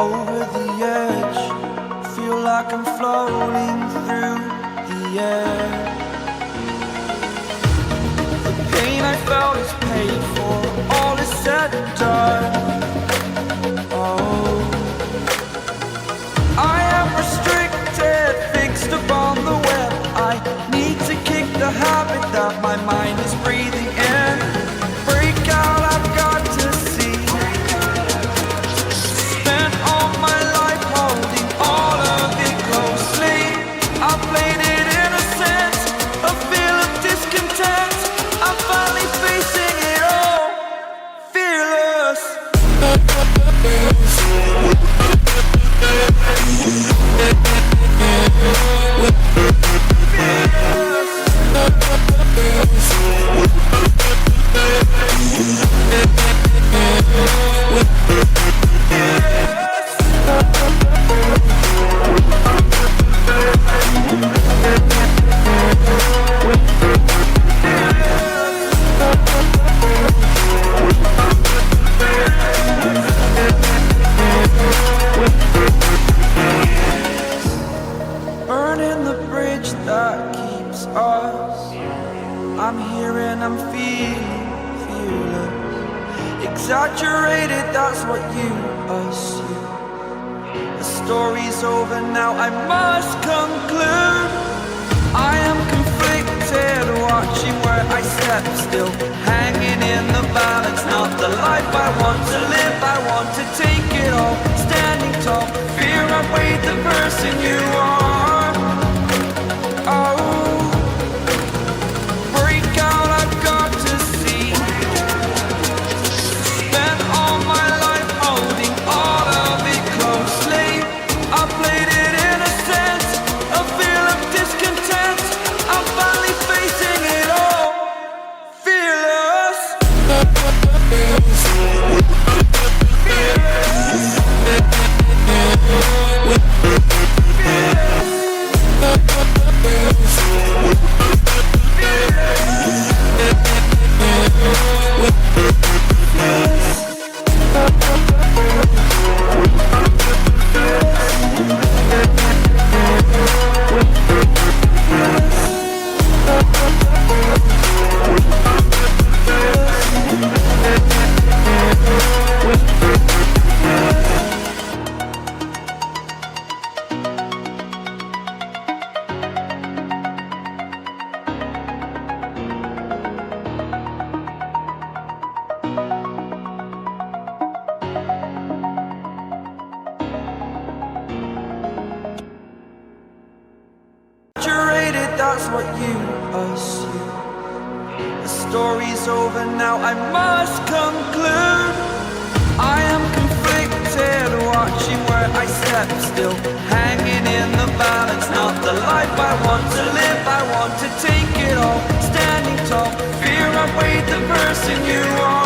over the edge. Feel like I'm floating through the air. The pain I felt is paid for, all is said and done. Oh, I am restricted, fixed upon the web. I need to kick the habit that my mind is breathing in. Break out, I've got to see. Spent all my life holding all of it closely. I played it innocent, a feel of discontent. I'm finally facing it all, fearless. Burning the bridge that keeps us. I'm here and I'm feeling fearless. Exaggerated, that's what you assume. The story's over now, I must conclude. I am conflicted, watching where I step still, hanging in the balance. Not the life I want to live, I want to take it all. Standing tall, fear outweighed the person you are. Oh, break out, I've got to see. Spent all my life holding all of it closely. I played it innocent, a feel of discontent. I'm finally facing it all, fearless. That's what you assume. The story's over now, I must conclude. I am conflicted, watching where I step still, hanging in the balance. Not the life I want to live, I want to take it all. Standing tall, fear outweighed the person you are.